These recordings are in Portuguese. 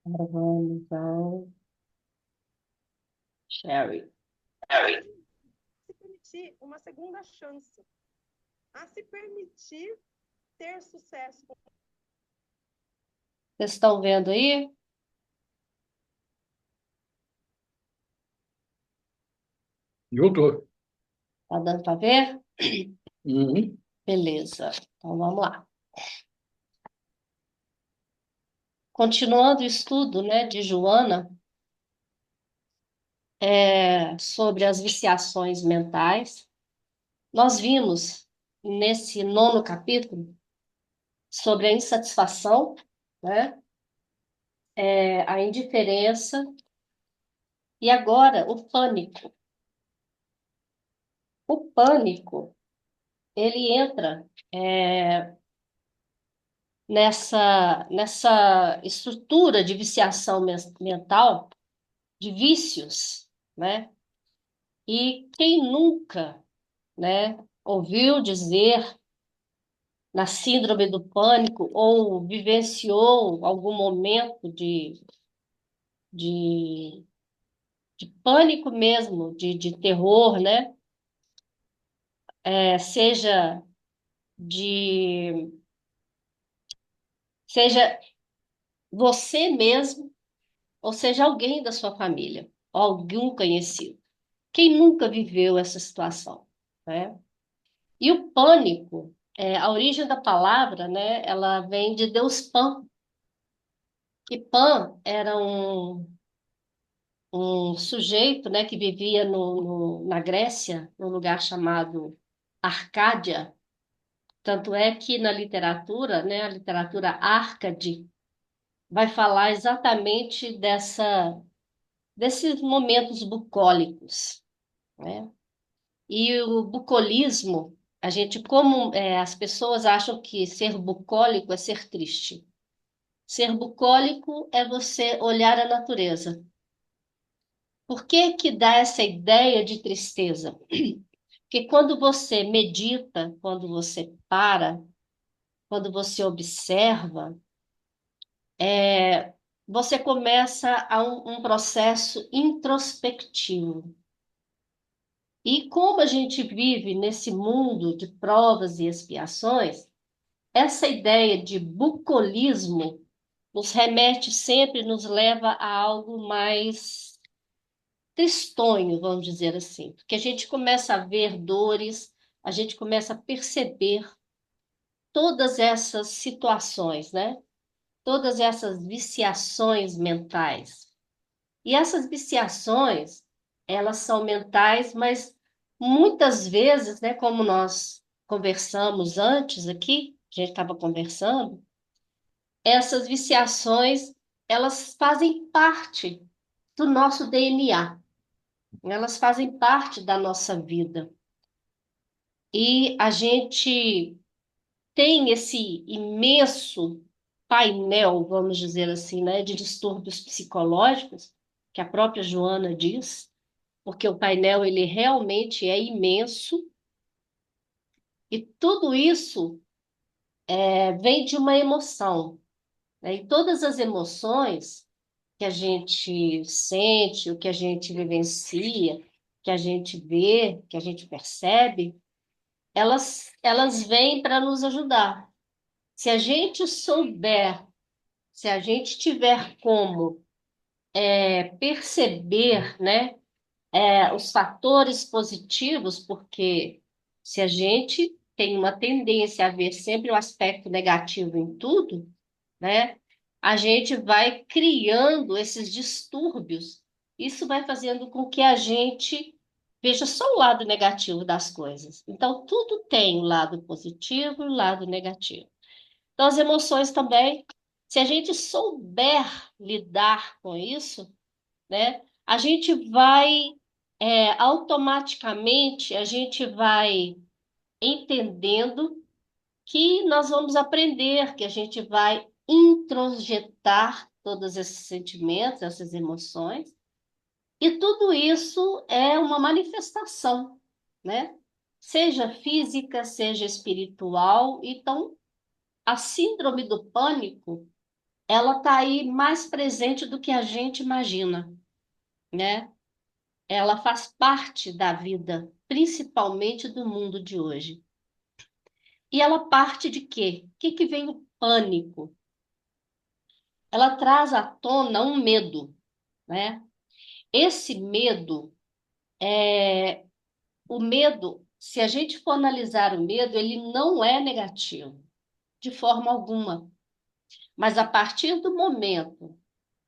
Agora vamos ao Sherry. Se permitir uma segunda chance, a se permitir ter sucesso. Vocês estão vendo aí? Eu tô. Tá dando para ver? Uhum. Beleza. Então vamos lá. Continuando o estudo, né, de Joana, sobre as viciações mentais, nós vimos nesse nono capítulo sobre a insatisfação, né, a indiferença e agora o pânico. O pânico, ele entra nessa estrutura de viciação mental, de vícios, né? E quem nunca, né, ouviu dizer na síndrome do pânico ou vivenciou algum momento de, de pânico mesmo, de terror, né? Seja de seja você mesmo, ou seja alguém da sua família, ou algum conhecido. Quem nunca viveu essa situação, né? E o pânico, a origem da palavra, né? Ela vem de Deus Pan. E Pan era um sujeito, né, que vivia na Grécia, num lugar chamado Arcádia. Tanto é que na literatura, né, a literatura Árcade, vai falar exatamente desses momentos bucólicos, né? E o bucolismo, a gente, como as pessoas acham que ser bucólico é ser triste. Ser bucólico é você olhar a natureza. Por que que dá essa ideia de tristeza? Porque quando você medita, quando você para, quando você observa, você começa um processo introspectivo. E como a gente vive nesse mundo de provas e expiações, essa ideia de bucolismo nos remete sempre, nos leva a algo mais tristonho, vamos dizer assim, porque a gente começa a ver dores, a gente começa a perceber todas essas situações, né? Todas essas viciações mentais. E essas viciações, elas são mentais, mas muitas vezes, né, como nós conversamos antes aqui, a gente estava conversando, essas viciações, elas fazem parte do nosso DNA, elas fazem parte da nossa vida. E a gente tem esse imenso painel, vamos dizer assim, né, de distúrbios psicológicos, que a própria Joana diz, porque o painel ele realmente é imenso, e tudo isso vem de uma emoção, né? E todas as emoções que a gente sente, o que a gente vivencia, que a gente vê, que a gente percebe, elas vêm para nos ajudar. Se a gente souber, se a gente tiver como perceber, né, os fatores positivos, porque se a gente tem uma tendência a ver sempre o aspecto negativo em tudo, né, a gente vai criando esses distúrbios. Isso vai fazendo com que a gente veja só o lado negativo das coisas. Então, tudo tem o lado positivo e o lado negativo. Então, as emoções também, se a gente souber lidar com isso, né, a gente vai, automaticamente, a gente vai entendendo que nós vamos aprender, que a gente vai introjetar todos esses sentimentos, essas emoções, e tudo isso é uma manifestação, né? Seja física, seja espiritual. Então, a síndrome do pânico, ela está aí mais presente do que a gente imagina, né? Ela faz parte da vida, principalmente do mundo de hoje. E ela parte de quê? O que que vem o pânico? Ela traz à tona um medo, né? Esse medo o medo, se a gente for analisar o medo, ele não é negativo, de forma alguma. Mas a partir do momento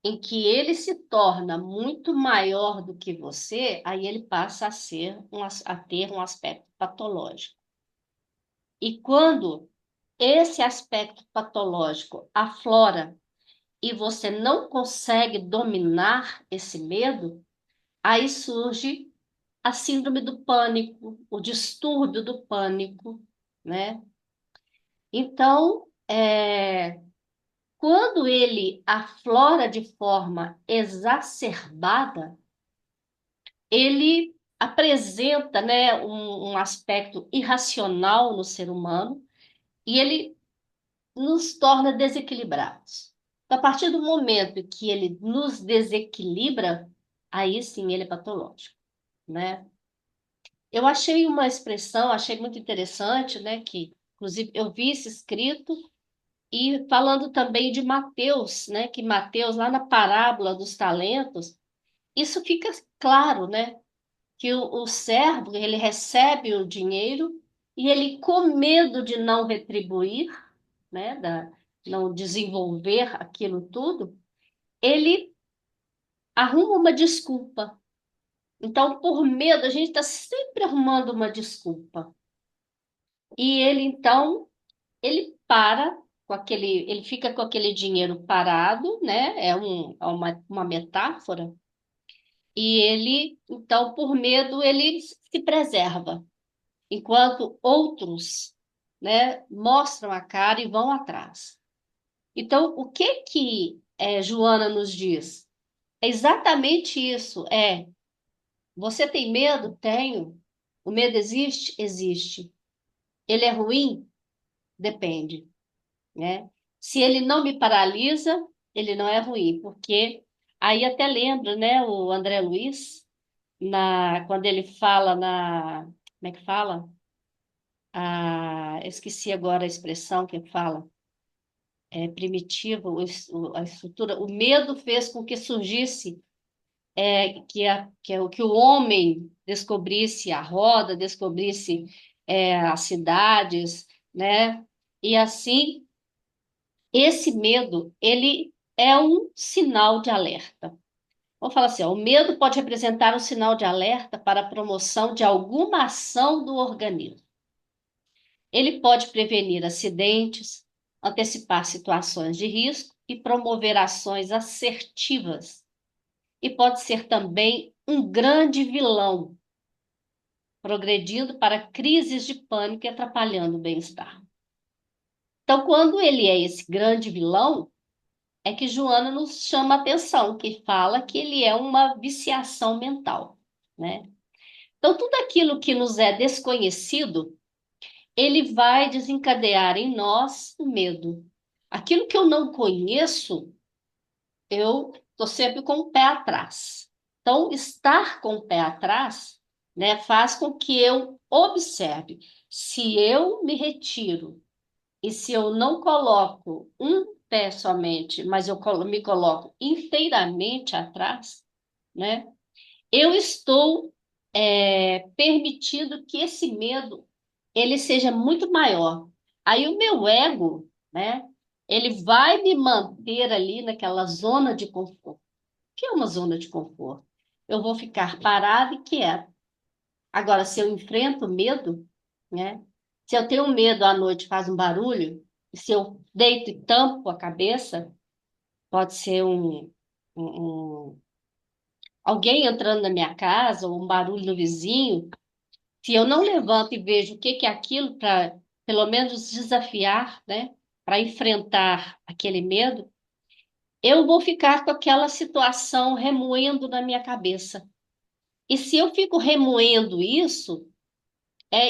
em que ele se torna muito maior do que você, aí ele passa a ser a ter um aspecto patológico. E quando esse aspecto patológico aflora e você não consegue dominar esse medo, aí surge a síndrome do pânico, o distúrbio do pânico, né? Então, quando ele aflora de forma exacerbada, ele apresenta, né, um aspecto irracional no ser humano e ele nos torna desequilibrados. A partir do momento que ele nos desequilibra, aí sim ele é patológico, né? Eu achei uma expressão, achei muito interessante, né, que inclusive eu vi esse escrito e falando também de Mateus, né, que Mateus lá na parábola dos talentos, isso fica claro, né, que o servo, ele recebe o dinheiro e ele com medo de não retribuir, né, não desenvolver aquilo tudo, ele arruma uma desculpa. Então, por medo, a gente está sempre arrumando uma desculpa. E ele, então, ele para com aquele, ele fica com aquele dinheiro parado, né? É uma metáfora. E ele, então, por medo, ele se preserva, enquanto outros, né, mostram a cara e vão atrás. Então, o que que Joana nos diz? É exatamente isso. Você tem medo? Tenho. O medo existe? Existe. Ele é ruim? Depende. Né? Se ele não me paralisa, ele não é ruim, porque aí até lembro, né, o André Luiz, quando ele fala como é que fala? Esqueci agora a expressão que fala, primitivo, a estrutura, o medo fez com que surgisse, que o homem descobrisse a roda, descobrisse as cidades, né? E assim esse medo, ele é um sinal de alerta. Vamos falar assim, ó, o medo pode representar um sinal de alerta para a promoção de alguma ação do organismo. Ele pode prevenir acidentes, antecipar situações de risco e promover ações assertivas. E pode ser também um grande vilão, progredindo para crises de pânico e atrapalhando o bem-estar. Então, quando ele é esse grande vilão, é que Joana nos chama a atenção, que fala que ele é uma viciação mental, né? Então, tudo aquilo que nos é desconhecido, ele vai desencadear em nós o medo. Aquilo que eu não conheço, eu estou sempre com o pé atrás. Então, estar com o pé atrás, né, faz com que eu observe. Se eu me retiro e se eu não coloco um pé somente, mas eu me coloco inteiramente atrás, né? Eu estou permitindo que esse medo ele seja muito maior. Aí o meu ego, né? Ele vai me manter ali naquela zona de conforto. O que é uma zona de conforto? Eu vou ficar parada e quieta. Agora, se eu enfrento o medo, né? Se eu tenho medo à noite faz um barulho, se eu deito e tampo a cabeça, pode ser um- alguém entrando na minha casa ou um barulho no vizinho. Se eu não levanto e vejo o que que é aquilo para, pelo menos, desafiar, né? Para enfrentar aquele medo, eu vou ficar com aquela situação remoendo na minha cabeça. E se eu fico remoendo isso,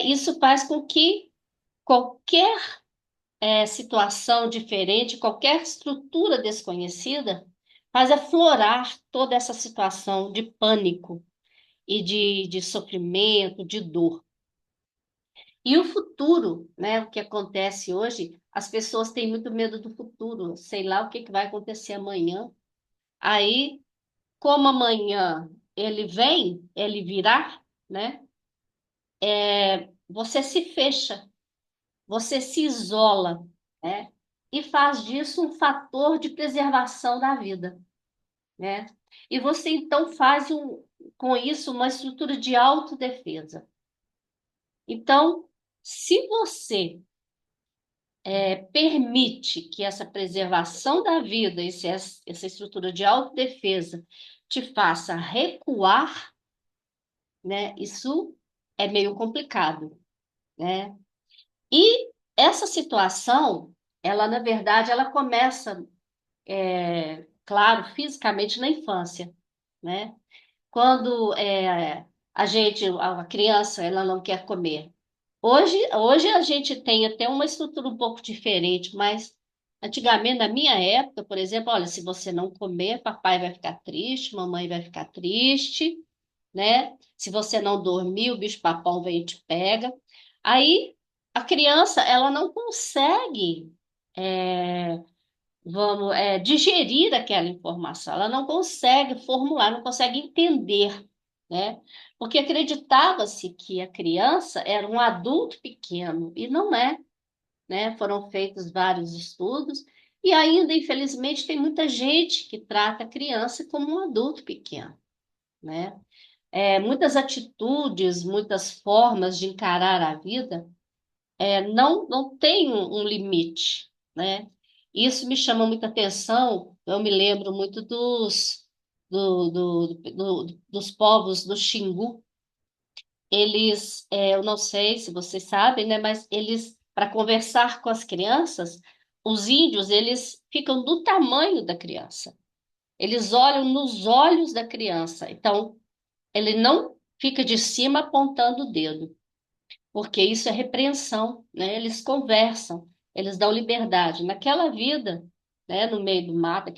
isso faz com que qualquer situação diferente, qualquer estrutura desconhecida, faz aflorar toda essa situação de pânico e de sofrimento, de dor. E o futuro, né? O que acontece hoje, as pessoas têm muito medo do futuro, sei lá o que que vai acontecer amanhã. Aí, como amanhã ele vem, ele virá, né? Você se fecha, você se isola, né? E faz disso um fator de preservação da vida, né? E você então faz com isso uma estrutura de autodefesa. Então, se você permite que essa preservação da vida, essa estrutura de autodefesa, te faça recuar, né? Isso é meio complicado, né? E essa situação, ela, na verdade, ela começa, claro, fisicamente na infância, né? Quando a criança, ela não quer comer. Hoje a gente tem até uma estrutura um pouco diferente, mas antigamente, na minha época, por exemplo, olha, se você não comer, papai vai ficar triste, mamãe vai ficar triste, né? Se você não dormir, o bicho-papão vem e te pega. Aí a criança, ela não consegue, digerir aquela informação, ela não consegue formular, não consegue entender, né? Porque acreditava-se que a criança era um adulto pequeno, e não é, né? Foram feitos vários estudos, e ainda, infelizmente, tem muita gente que trata a criança como um adulto pequeno, né? Muitas atitudes, muitas formas de encarar a vida não tem um limite, né? Isso me chama muita atenção. Eu me lembro muito dos povos do Xingu. Eles, eu não sei se vocês sabem, né? Mas eles, para conversar com as crianças, os índios, eles ficam do tamanho da criança. Eles olham nos olhos da criança. Então, ele não fica de cima apontando o dedo, porque isso é repreensão, né? Eles conversam, eles dão liberdade. Naquela vida, né, no meio do mato,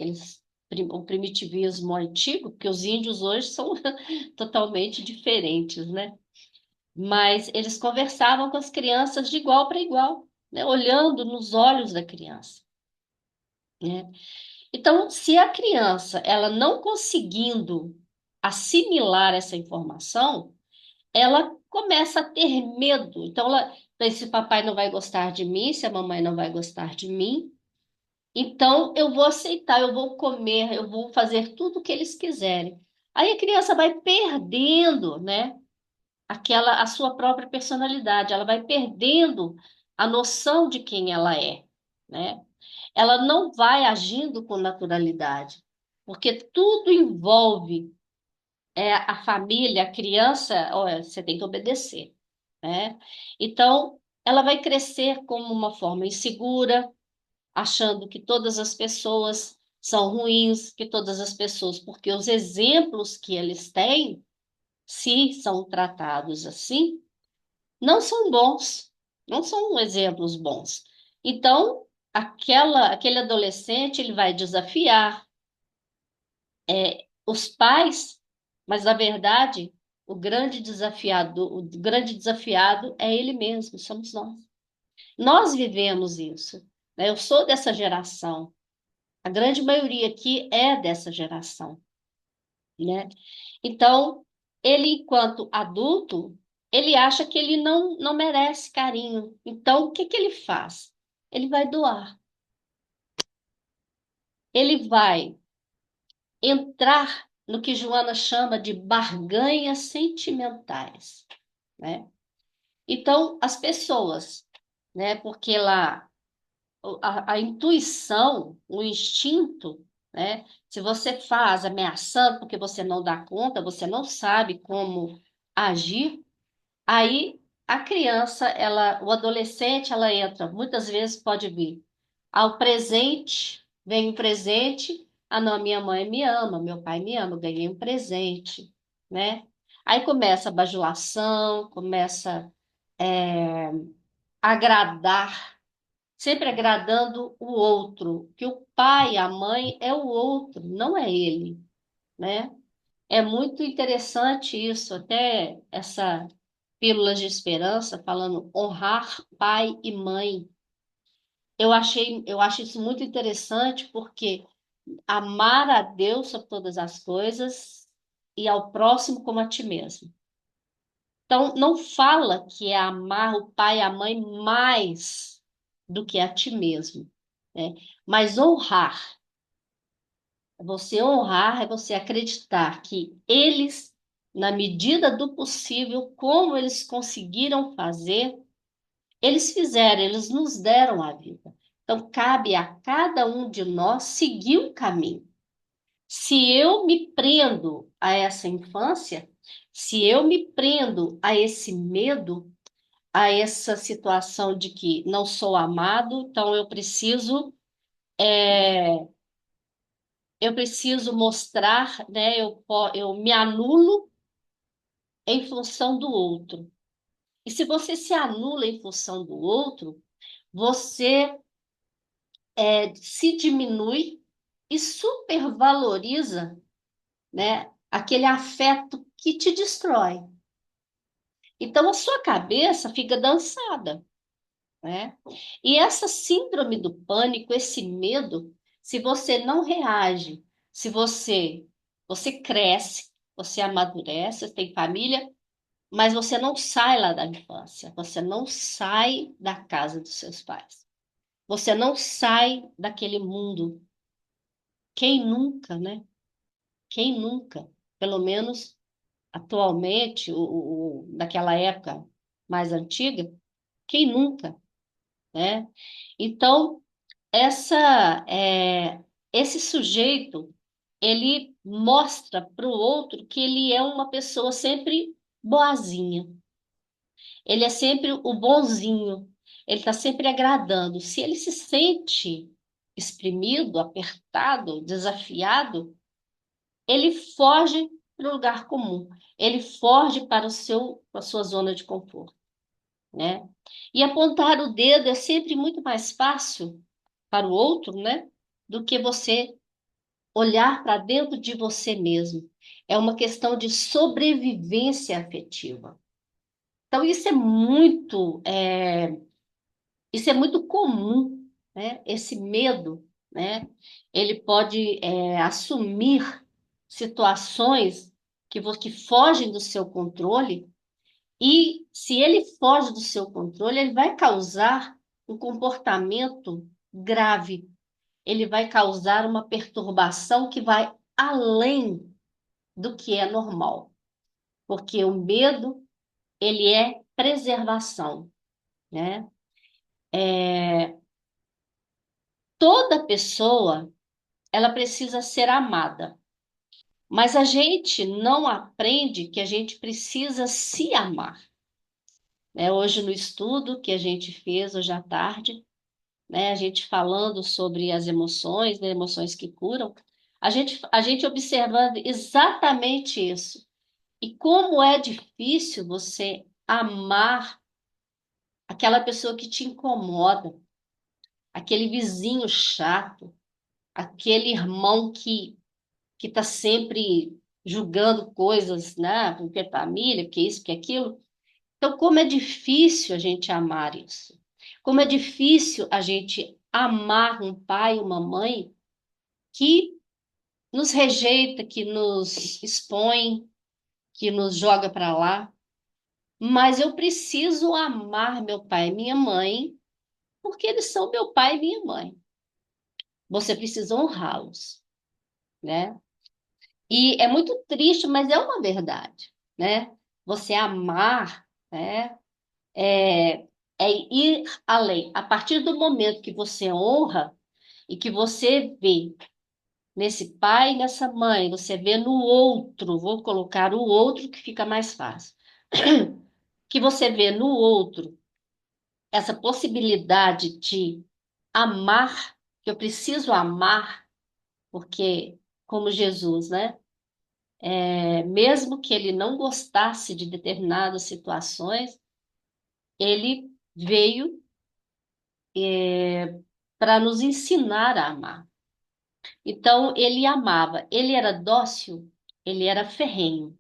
o primitivismo antigo, porque os índios hoje são totalmente diferentes, né? Mas eles conversavam com as crianças de igual para igual, né? Olhando nos olhos da criança, né? Então, se a criança ela não conseguindo assimilar essa informação, ela começa a ter medo. Então, se papai não vai gostar de mim, se a mamãe não vai gostar de mim, então eu vou aceitar, eu vou comer, eu vou fazer tudo o que eles quiserem. Aí a criança vai perdendo, né, a sua própria personalidade, ela vai perdendo a noção de quem ela é, né? Ela não vai agindo com naturalidade, porque tudo envolve a família, a criança, olha, você tem que obedecer, né? Então, ela vai crescer como uma forma insegura, achando que todas as pessoas são ruins, que todas as pessoas, porque os exemplos que eles têm, se são tratados assim, não são bons, não são exemplos bons. Então, aquele adolescente, ele vai desafiar os pais, mas na verdade, o grande desafiado é ele mesmo, somos nós. Nós vivemos isso, né? Eu sou dessa geração. A grande maioria aqui é dessa geração, né? Então, ele, enquanto adulto, ele acha que ele não merece carinho. Então, o que que ele faz? Ele vai doar. Ele vai entrar no que Joana chama de barganhas sentimentais, né? Então, as pessoas, né? Porque lá a intuição, o instinto, né? Se você faz ameaçando porque você não dá conta, você não sabe como agir, aí a criança, o adolescente, ela entra, muitas vezes pode vir ao presente, vem um presente, ah não, minha mãe me ama, meu pai me ama, eu ganhei um presente, né? Aí começa a bajulação, começa a agradar, sempre agradando o outro, que o pai, a mãe é o outro, não é ele, né? É muito interessante isso, até essa pílulas de esperança falando honrar pai e mãe. Eu acho isso muito interessante porque amar a Deus sobre todas as coisas e ao próximo como a ti mesmo. Então, não fala que é amar o pai e a mãe mais do que a ti mesmo, né? Mas honrar, você honrar é você acreditar que eles, na medida do possível, como eles conseguiram fazer, eles fizeram, eles nos deram a vida. Então, cabe a cada um de nós seguir um caminho. Se eu me prendo a essa infância, se eu me prendo a esse medo, a essa situação de que não sou amado, então eu preciso mostrar, né? Eu me anulo em função do outro. E se você se anula em função do outro, você se diminui e supervaloriza, né, aquele afeto que te destrói. Então a sua cabeça fica dançada, né? E essa síndrome do pânico, esse medo, se você não reage, se você cresce, você amadurece, você tem família, mas você não sai lá da infância, você não sai da casa dos seus pais. Você não sai daquele mundo. Quem nunca, né? Quem nunca? Pelo menos atualmente, naquela época mais antiga, quem nunca, né? Então, esse sujeito, ele mostra para o outro que ele é uma pessoa sempre boazinha. Ele é sempre o bonzinho. Ele está sempre agradando. Se ele se sente exprimido, apertado, desafiado, ele foge para o lugar comum. Ele foge para a sua zona de conforto, né? E apontar o dedo é sempre muito mais fácil para o outro, né? Do que você olhar para dentro de você mesmo. É uma questão de sobrevivência afetiva. Então, isso é muito comum, né? Esse medo, né? Ele pode assumir situações que fogem do seu controle, e se ele foge do seu controle, ele vai causar um comportamento grave, ele vai causar uma perturbação que vai além do que é normal, porque o medo, ele é preservação, né? Toda pessoa, ela precisa ser amada, mas a gente não aprende que a gente precisa se amar, né? Hoje no estudo que a gente fez hoje à tarde, né, a gente falando sobre as emoções, né, emoções que curam, a gente observando exatamente isso. E como é difícil você amar aquela pessoa que te incomoda, aquele vizinho chato, aquele irmão que está sempre julgando coisas, né? Porque é família, porque isso, porque aquilo. Então, como é difícil a gente amar isso. Como é difícil a gente amar um pai, uma mãe que nos rejeita, que nos expõe, que nos joga para lá. Mas eu preciso amar meu pai e minha mãe, porque eles são meu pai e minha mãe. Você precisa honrá-los, né? E é muito triste, mas é uma verdade, né? Você amar, né? É, é ir além. A partir do momento que você honra e que você vê nesse pai e nessa mãe, você vê no outro, vou colocar o outro que fica mais fácil, que você vê no outro essa possibilidade de amar, que eu preciso amar, porque, como Jesus, né? Mesmo que ele não gostasse de determinadas situações, ele veio para nos ensinar a amar. Então, ele amava, ele era dócil, ele era ferrenho,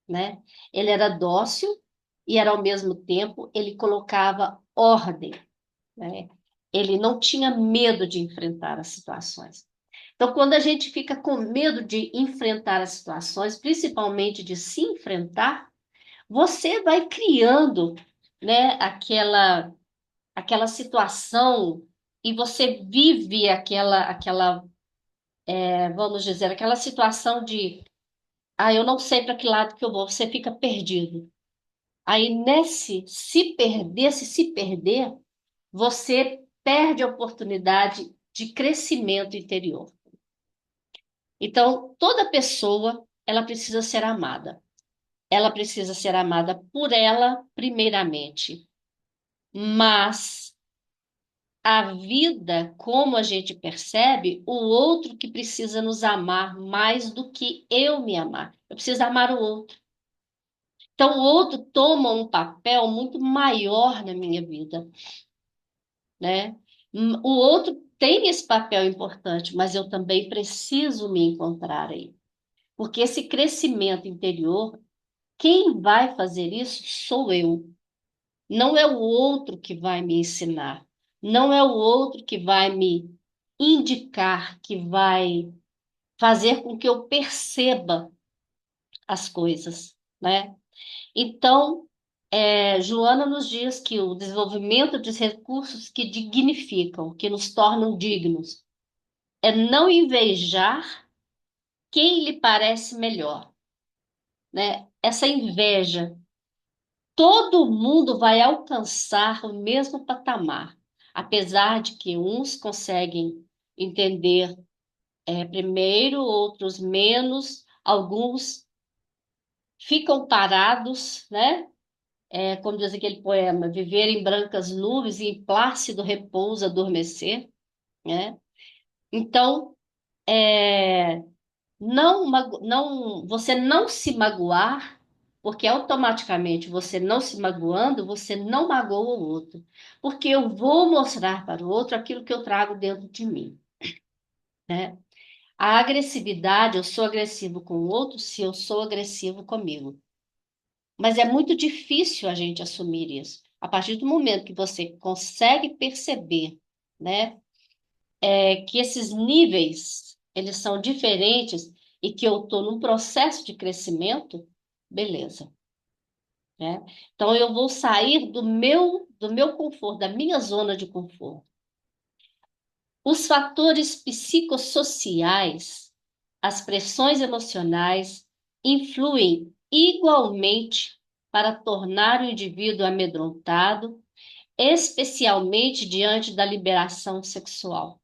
né? Ele era dócil e era ao mesmo tempo, ele colocava ordem, né? Ele não tinha medo de enfrentar as situações. Então, quando a gente fica com medo de enfrentar as situações, principalmente de se enfrentar, você vai criando, né, aquela situação e você vive vamos dizer, aquela situação de, eu não sei para que lado que eu vou, você fica perdido. Aí nesse se perder, você perde a oportunidade de crescimento interior. Então, toda pessoa, ela precisa ser amada. Ela precisa ser amada por ela, primeiramente. Mas a vida, como a gente percebe, o outro que precisa nos amar mais do que eu me amar. Eu preciso amar o outro. Então, o outro toma um papel muito maior na minha vida, né? O outro tem esse papel importante, mas eu também preciso me encontrar aí. Porque esse crescimento interior, quem vai fazer isso sou eu. Não é o outro que vai me ensinar. Não é o outro que vai me indicar, que vai fazer com que eu perceba as coisas, né? Então, Joana nos diz que o desenvolvimento de recursos que dignificam, que nos tornam dignos, é não invejar quem lhe parece melhor, né? Essa inveja, todo mundo vai alcançar o mesmo patamar, apesar de que uns conseguem entender primeiro, outros menos, alguns ficam parados, né? Como diz aquele poema, viver em brancas nuvens e em plácido repouso adormecer, né? Então, você não se magoar, porque automaticamente você não se magoando, você não magoa o outro, porque eu vou mostrar para o outro aquilo que eu trago dentro de mim, né? A agressividade, eu sou agressivo com o outro se eu sou agressivo comigo. Mas é muito difícil a gente assumir isso. A partir do momento que você consegue perceber, né, que esses níveis, eles são diferentes e que eu estou num processo de crescimento, beleza, né? Então eu vou sair do meu conforto, da minha zona de conforto. Os fatores psicossociais, as pressões emocionais, influem igualmente para tornar o indivíduo amedrontado, especialmente diante da liberação sexual,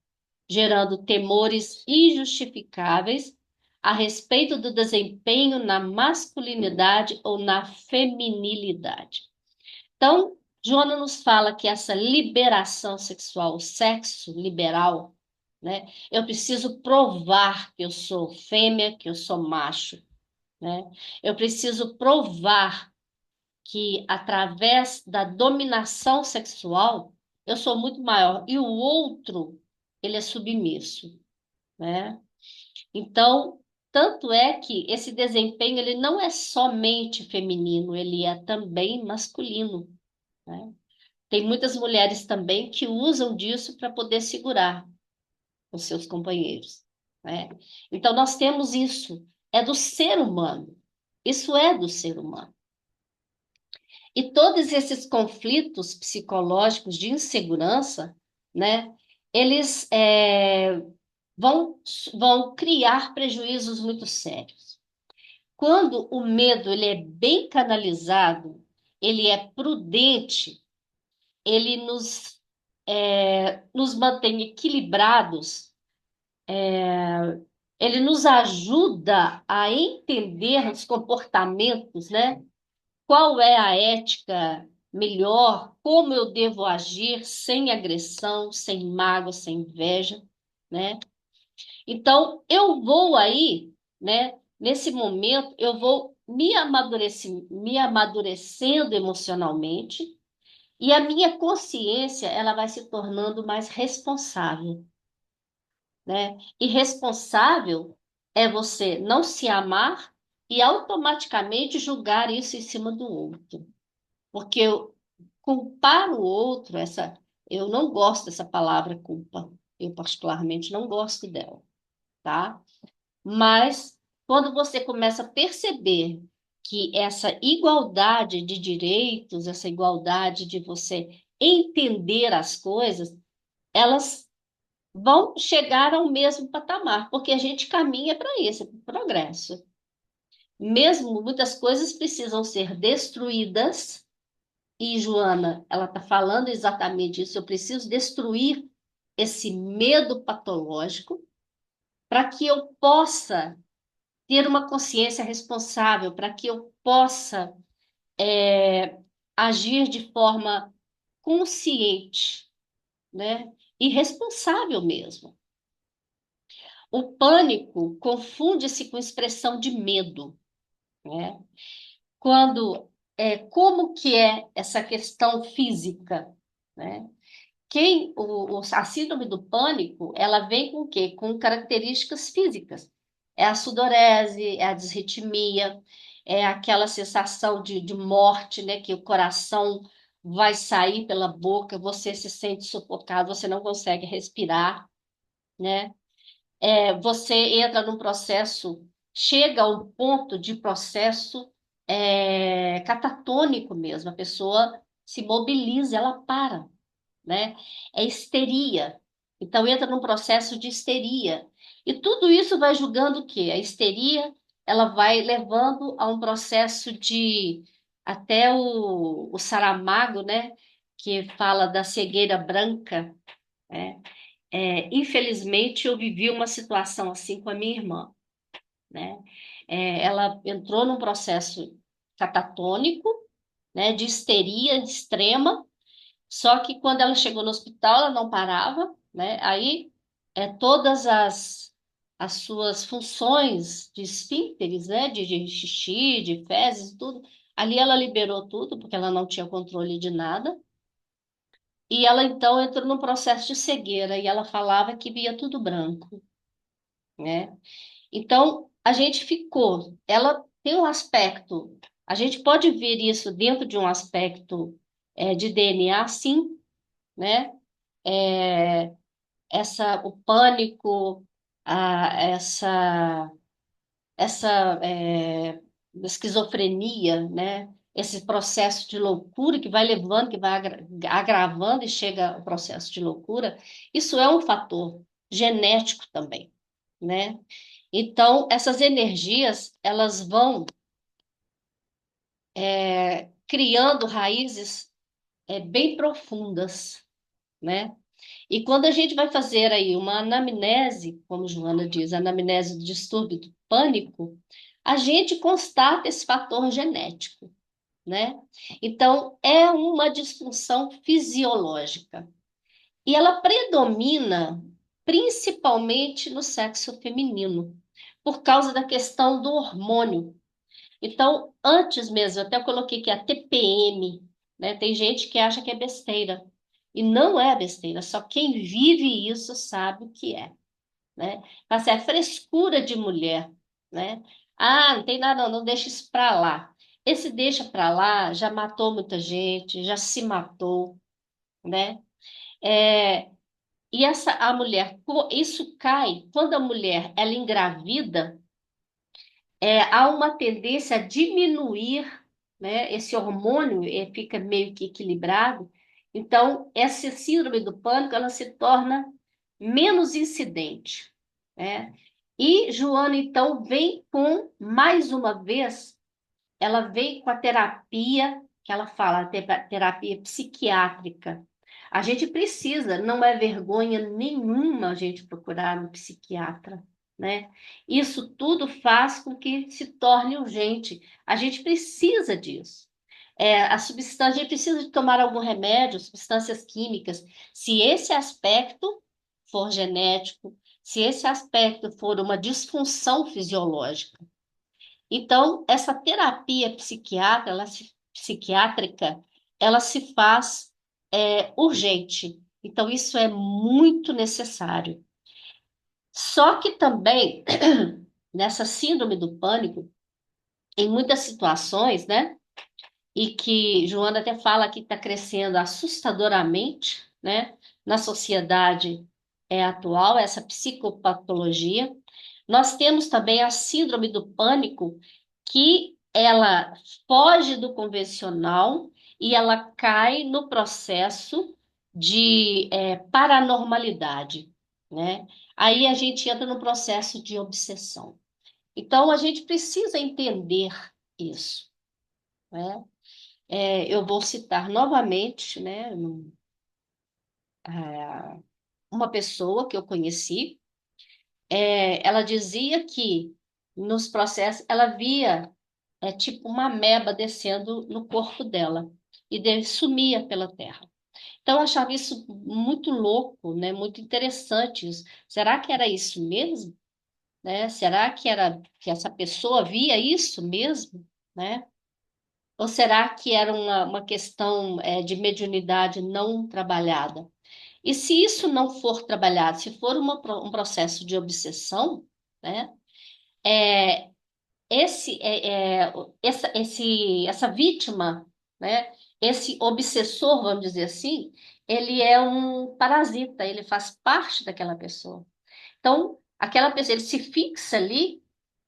gerando temores injustificáveis a respeito do desempenho na masculinidade ou na feminilidade. Então, Joana nos fala que essa liberação sexual, o sexo liberal, né? Eu preciso provar que eu sou fêmea, que eu sou macho, né? Eu preciso provar que através da dominação sexual eu sou muito maior e o outro ele é submisso, né? Então, tanto é que esse desempenho ele não é somente feminino, ele é também masculino, né? Tem muitas mulheres também que usam disso para poder segurar os seus companheiros, né? Então, nós temos isso, é do ser humano, isso é do ser humano. E todos esses conflitos psicológicos de insegurança, né, eles vão criar prejuízos muito sérios. Quando o medo ele é bem canalizado, ele é prudente, ele nos mantém equilibrados, ele nos ajuda a entender os comportamentos, né? Qual é a ética melhor? Como eu devo agir sem agressão, sem mágoa, sem inveja, né? Então, eu vou aí, né? Nesse momento, eu vou me amadurecendo emocionalmente E a minha consciência, ela vai se tornando mais responsável, né? E responsável é você não se amar e automaticamente julgar isso em cima do outro. Porque eu culpar o outro, eu não gosto dessa palavra culpa. Eu particularmente não gosto dela, tá? Mas quando você começa a perceber que essa igualdade de direitos, essa igualdade de você entender as coisas, elas vão chegar ao mesmo patamar, porque a gente caminha para isso, para o progresso. Mesmo muitas coisas precisam ser destruídas, e Joana, ela está falando exatamente isso, eu preciso destruir esse medo patológico para que eu possa ter uma consciência responsável, para que eu possa agir de forma consciente, né? E responsável mesmo. O pânico confunde-se com expressão de medo, né? Como que é essa questão física, né? A síndrome do pânico, ela vem com o quê? Com características físicas. É a sudorese, é a disritmia, é aquela sensação de morte, né? Que o coração vai sair pela boca, você se sente sufocado, você não consegue respirar, né? Você entra num processo, chega a um ponto de processo catatônico mesmo, a pessoa se mobiliza, ela para, né? É histeria. Então entra num processo de histeria. E tudo isso vai julgando o quê? A histeria, ela vai levando a um processo de até o Saramago, né? Que fala da cegueira branca, né? Infelizmente, eu vivi uma situação assim com a minha irmã, né? Ela entrou num processo catatônico, né? De histeria extrema, só que quando ela chegou no hospital, ela não parava, né? Aí, todas as suas funções de esfínteres, né? De xixi, de fezes, tudo, ali ela liberou tudo, porque ela não tinha controle de nada. E ela então entrou num processo de cegueira e ela falava que via tudo branco, né? Então, a gente ficou. Ela tem um aspecto, a gente pode ver isso dentro de um aspecto de DNA, sim, né? É, o pânico, a, essa esquizofrenia, né? Esse processo de loucura que vai levando, que vai agravando e chega ao processo de loucura, isso é um fator genético também, né? Então, essas energias, elas vão criando raízes bem profundas, né? E quando a gente vai fazer aí uma anamnese, como Joana diz, anamnese do distúrbio do pânico, a gente constata esse fator genético, né? Então, é uma disfunção fisiológica. E ela predomina principalmente no sexo feminino, por causa da questão do hormônio. Então, antes mesmo, eu até coloquei que a TPM, né? Tem gente que acha que é besteira. E não é besteira, só quem vive isso sabe o que é, né? Mas é frescura de mulher, né? Ah, não tem nada, não, não deixa isso pra lá. Esse deixa pra lá já matou muita gente, já se matou, né? É, e a mulher, isso cai quando a mulher ela engravida, há uma tendência a diminuir, né? Esse hormônio fica meio que equilibrado. Então, essa síndrome do pânico, ela se torna menos incidente, né? E Joana, então, vem com, mais uma vez, ela vem com a terapia, que ela fala, terapia psiquiátrica. A gente precisa, não é vergonha nenhuma a gente procurar um psiquiatra, né? Isso tudo faz com que se torne urgente. A gente precisa disso. A gente precisa de tomar algum remédio, substâncias químicas. Se esse aspecto for genético, se esse aspecto for uma disfunção fisiológica. Então, essa terapia psiquiátrica, ela se faz urgente. Então, isso é muito necessário. Só que também, nessa síndrome do pânico, em muitas situações, né? E que Joana até fala que está crescendo assustadoramente, né? Na sociedade atual, essa psicopatologia. Nós temos também a síndrome do pânico, que ela foge do convencional e ela cai no processo de paranormalidade, né? Aí a gente entra no processo de obsessão. Então, a gente precisa entender isso, né? Eu vou citar novamente, né, uma pessoa que eu conheci. Ela dizia que nos processos ela via tipo uma ameba descendo no corpo dela e sumia pela terra. Então, eu achava isso muito louco, né? Muito interessante isso. Será que era isso mesmo? Né? Será que era que essa pessoa via isso mesmo? Né? Ou será que era uma questão de mediunidade não trabalhada? E se isso não for trabalhado, se for um processo de obsessão, né? É, essa vítima, né? Esse obsessor, vamos dizer assim, ele é um parasita, ele faz parte daquela pessoa. Então, aquela pessoa, ele se fixa ali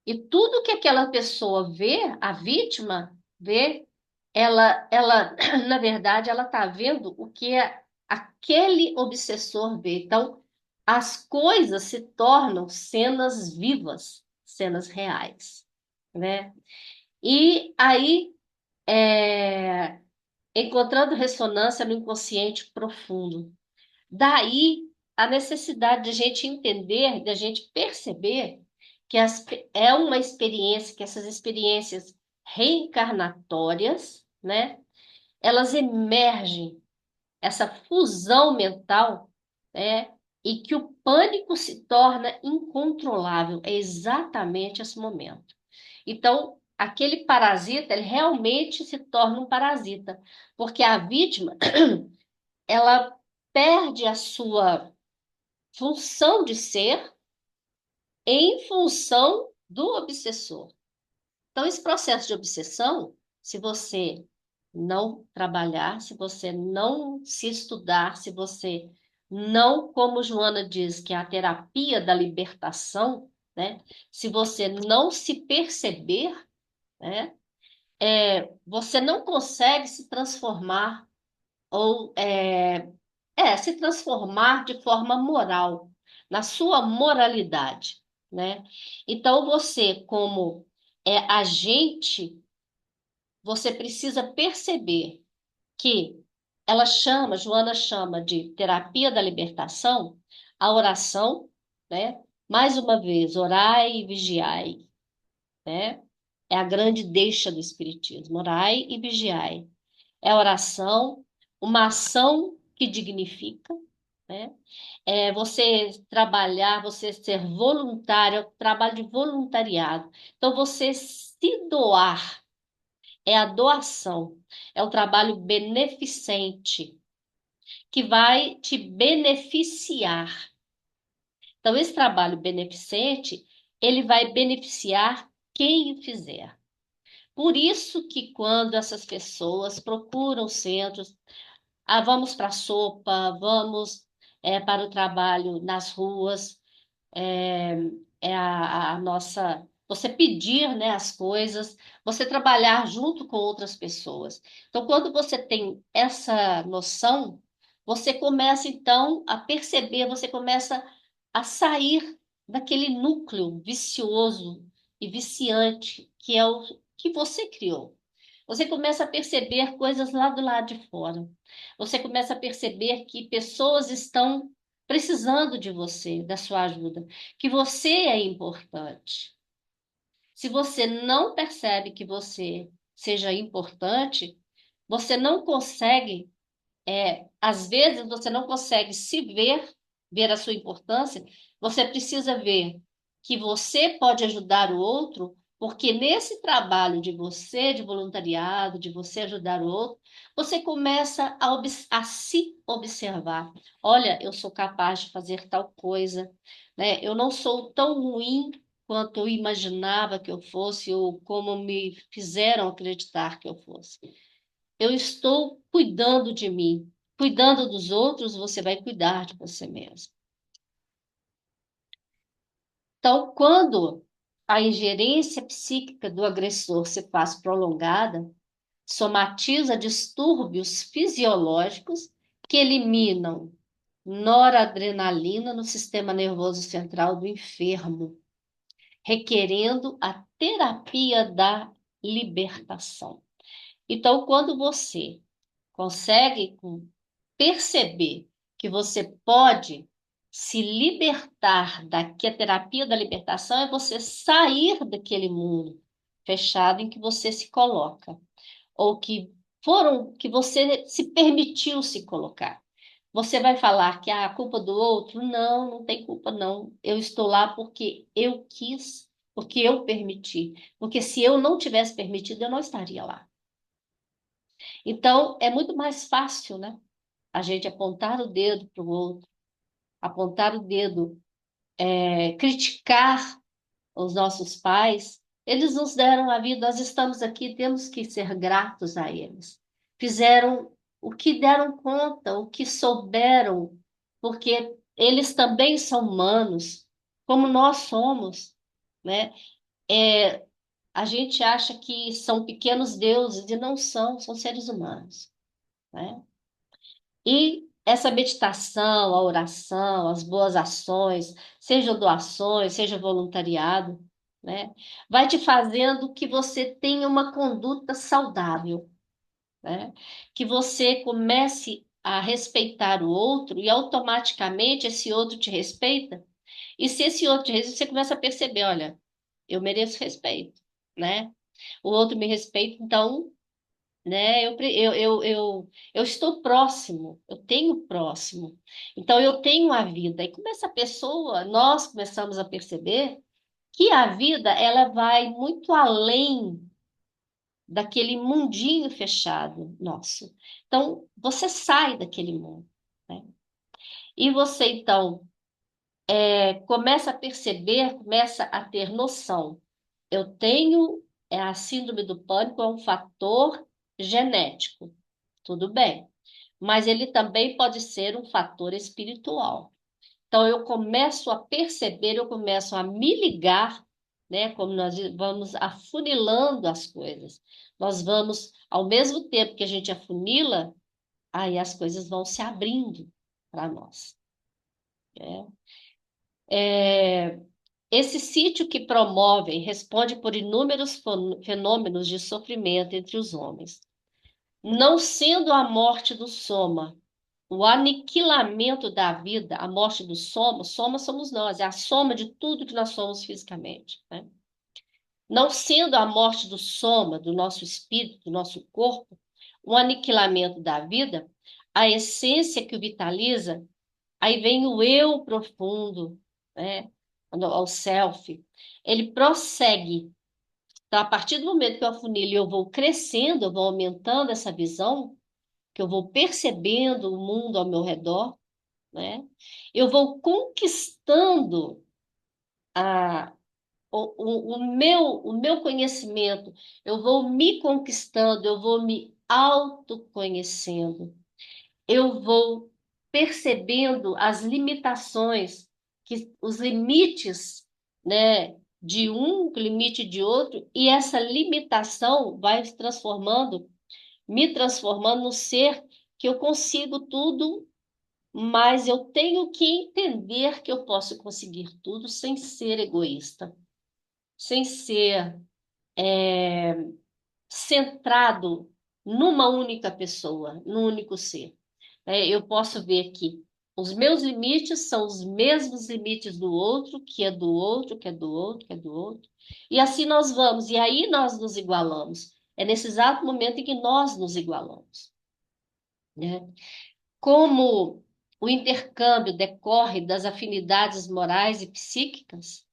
e tudo que aquela pessoa vê, a vítima vê, ela, na verdade, ela está vendo o que aquele obsessor vê. Então, as coisas se tornam cenas vivas, cenas reais, né? E aí, encontrando ressonância no inconsciente profundo. Daí a necessidade de a gente entender, de a gente perceber que é uma experiência, que essas experiências reencarnatórias, né? Elas emergem, essa fusão mental, né? E que o pânico se torna incontrolável. É exatamente esse momento. Então, aquele parasita, ele realmente se torna um parasita, porque a vítima, ela perde a sua função de ser em função do obsessor. Então, esse processo de obsessão, se você não trabalhar, se você não se estudar, se você não, como Joana diz, que é a terapia da libertação, né? Se você não se perceber, né? Você não consegue se transformar ou se transformar de forma moral, na sua moralidade, né? Então, você, como agente, você precisa perceber que Joana chama de terapia da libertação, a oração, né? Mais uma vez, orai e vigiai, né? É a grande deixa do Espiritismo, orai e vigiai. É a oração, uma ação que dignifica, né? Você trabalhar, você ser voluntário, é o trabalho de voluntariado. Então, você se doar, é a doação, é o trabalho beneficente, que vai te beneficiar. Então, esse trabalho beneficente, ele vai beneficiar quem o fizer. Por isso que quando essas pessoas procuram centros, vamos para a sopa, vamos para o trabalho nas ruas, é, é a nossa. Você pedir, né, as coisas, você trabalhar junto com outras pessoas. Então, quando você tem essa noção, você começa então a perceber, você começa a sair daquele núcleo vicioso e viciante que é o que você criou. Você começa a perceber coisas lá do lado de fora. Você começa a perceber que pessoas estão precisando de você, da sua ajuda, que você é importante. Se você não percebe que você seja importante, você não consegue, às vezes você não consegue se ver, ver a sua importância, você precisa ver que você pode ajudar o outro Porque nesse trabalho de você, de voluntariado, de você ajudar o outro, você começa a se observar. Olha, eu sou capaz de fazer tal coisa, né? Eu não sou tão ruim quanto eu imaginava que eu fosse ou como me fizeram acreditar que eu fosse. Eu estou cuidando de mim. Cuidando dos outros, você vai cuidar de você mesmo. Então, quando a ingerência psíquica do agressor se faz prolongada, somatiza distúrbios fisiológicos que eliminam noradrenalina no sistema nervoso central do enfermo, requerendo a terapia da libertação. Então, quando você consegue perceber que você pode se libertar que a terapia da libertação é você sair daquele mundo fechado em que você se coloca, ou que você se permitiu se colocar. Você vai falar que a culpa do outro? Não, não tem culpa, não. Eu estou lá porque eu quis, porque eu permiti. Porque se eu não tivesse permitido, eu não estaria lá. Então, é muito mais fácil, né? A gente apontar o dedo para o outro, apontar o dedo, criticar os nossos pais. Eles nos deram a vida, nós estamos aqui, temos que ser gratos a eles. Fizeram o que deram conta, o que souberam, porque eles também são humanos, como nós somos, né? É, a gente acha que são pequenos deuses e não são, são seres humanos, né? E essa meditação, a oração, as boas ações, seja doações, seja voluntariado, né, vai te fazendo que você tenha uma conduta saudável, né? Que você comece a respeitar o outro e automaticamente esse outro te respeita. E se esse outro te respeita, você começa a perceber, olha, eu mereço respeito, né? O outro me respeita, então, né? Eu estou próximo, eu tenho próximo, então eu tenho a vida. E como essa pessoa, nós começamos a perceber que a vida ela vai muito além daquele mundinho fechado nosso. Então você sai daquele mundo, né? E você então começa a perceber, começa a ter noção. Eu tenho a síndrome do pânico é um fator genético, tudo bem. Mas ele também pode ser um fator espiritual. Então, eu começo a perceber, eu começo a me ligar, né? Como nós vamos afunilando as coisas. Nós vamos, ao mesmo tempo que a gente afunila, aí as coisas vão se abrindo para nós, né? Esse sítio que promove e responde por inúmeros fenômenos de sofrimento entre os homens. Não sendo a morte do soma o aniquilamento da vida, a morte do soma somos nós, é a soma de tudo que nós somos fisicamente, né? Não sendo a morte do soma, do nosso espírito, do nosso corpo, o aniquilamento da vida, a essência que o vitaliza, aí vem o eu profundo, né? O self. Ele prossegue. Então, a partir do momento que eu afunilho, eu vou crescendo, eu vou aumentando essa visão, que eu vou percebendo o mundo ao meu redor, né? Eu vou conquistando a, o meu conhecimento, eu vou me conquistando, eu vou me autoconhecendo, eu vou percebendo as limitações, os limites, né, de um, o limite de outro, e essa limitação vai se transformando, me transformando no ser que eu consigo tudo, mas eu tenho que entender que eu posso conseguir tudo sem ser egoísta, sem ser centrado numa única pessoa, num único ser. Eu posso ver que os meus limites são os mesmos limites do outro, que é do outro, que é do outro, que é do outro. E assim nós vamos, e aí nós nos igualamos. É nesse exato momento em que nós nos igualamos, né? Como o intercâmbio decorre das afinidades morais e psíquicas,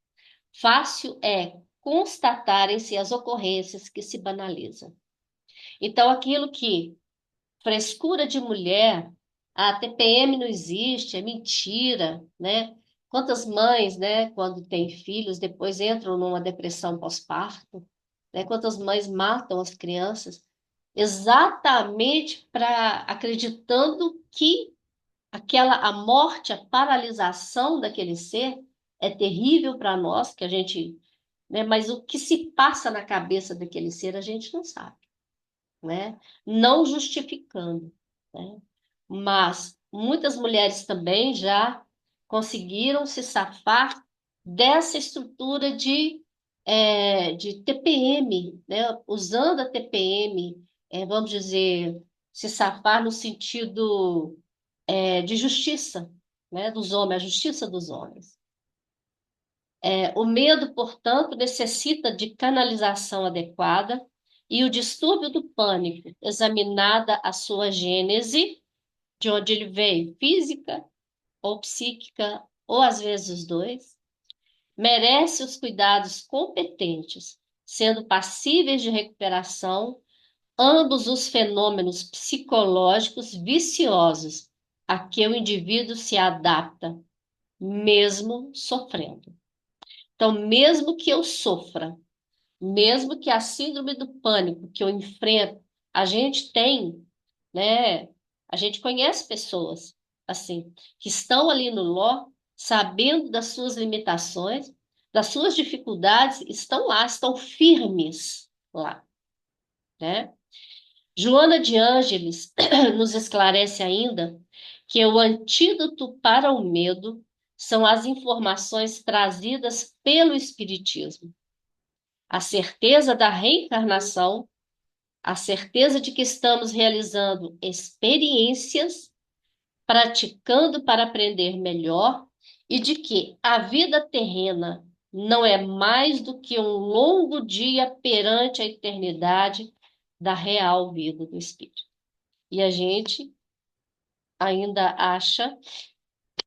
fácil é constatarem-se as ocorrências que se banalizam. Então, aquilo que frescura de mulher, a TPM não existe, é mentira, né? Quantas mães, né, quando têm filhos, depois entram numa depressão pós-parto, né? Quantas mães matam as crianças exatamente para acreditando que a morte, a paralisação daquele ser é terrível para nós, que a gente, né, mas o que se passa na cabeça daquele ser a gente não sabe, né? Não justificando, né? Mas muitas mulheres também já conseguiram se safar dessa estrutura de TPM, né? Usando a TPM, vamos dizer, se safar no sentido de justiça, né? Dos homens, a justiça dos homens. O medo, portanto, necessita de canalização adequada e o distúrbio do pânico, examinada a sua gênese, de onde ele veio, física ou psíquica, ou às vezes os dois, merece os cuidados competentes, sendo passíveis de recuperação ambos os fenômenos psicológicos viciosos a que o indivíduo se adapta, mesmo sofrendo. Então, mesmo que eu sofra, mesmo que a síndrome do pânico que eu enfrento, a gente tem, né? A gente conhece pessoas assim que estão ali no ló, sabendo das suas limitações, das suas dificuldades, estão lá, estão firmes lá, né? Joana de Ângeles nos esclarece ainda que o antídoto para o medo são as informações trazidas pelo Espiritismo, a certeza da reencarnação, a certeza de que estamos realizando experiências, praticando para aprender melhor e de que a vida terrena não é mais do que um longo dia perante a eternidade da real vida do espírito. E a gente ainda acha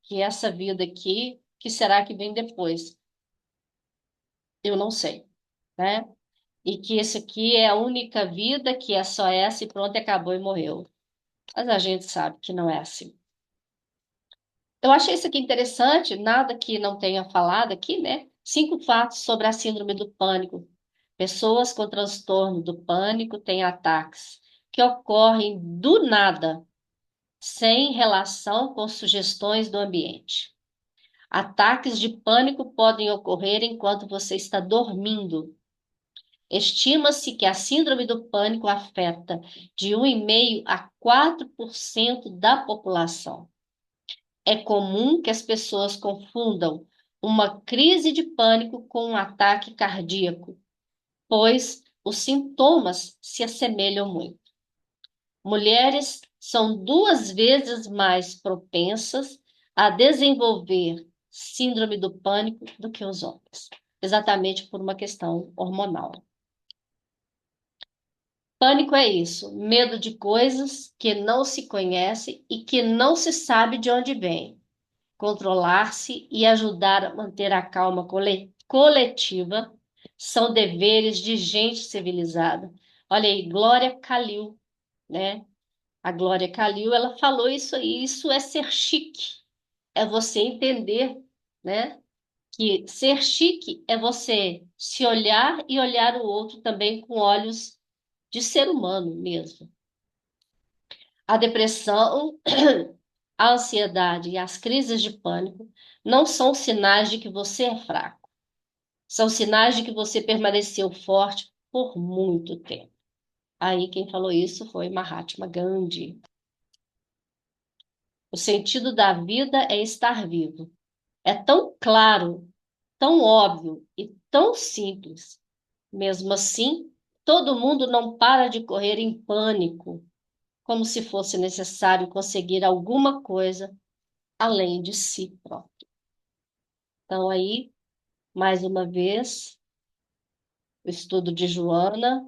que essa vida aqui, que será que vem depois? Eu não sei, né? E que esse aqui é a única vida, que é só essa e pronto, acabou e morreu. Mas a gente sabe que não é assim. Eu achei isso aqui interessante, nada que não tenha falado aqui, né? 5 fatos sobre a síndrome do pânico. Pessoas com transtorno do pânico têm ataques que ocorrem do nada, sem relação com sugestões do ambiente. Ataques de pânico podem ocorrer enquanto você está dormindo. Estima-se que a síndrome do pânico afeta de 1,5% a 4% da população. É comum que as pessoas confundam uma crise de pânico com um ataque cardíaco, pois os sintomas se assemelham muito. Mulheres são 2 vezes mais propensas a desenvolver síndrome do pânico do que os homens, exatamente por uma questão hormonal. Pânico é isso, medo de coisas que não se conhece e que não se sabe de onde vem. Controlar-se e ajudar a manter a calma coletiva são deveres de gente civilizada. Olha aí, Glória Calil, né? A Glória Calil, ela falou isso aí, isso é ser chique, é você entender, né? Que ser chique é você se olhar e olhar o outro também com olhos de ser humano mesmo. A depressão, a ansiedade e as crises de pânico não são sinais de que você é fraco. São sinais de que você permaneceu forte por muito tempo. Aí quem falou isso foi Mahatma Gandhi. O sentido da vida é estar vivo. É tão claro, tão óbvio e tão simples. Mesmo assim, todo mundo não para de correr em pânico, como se fosse necessário conseguir alguma coisa além de si próprio. Então, aí, mais uma vez, o estudo de Joana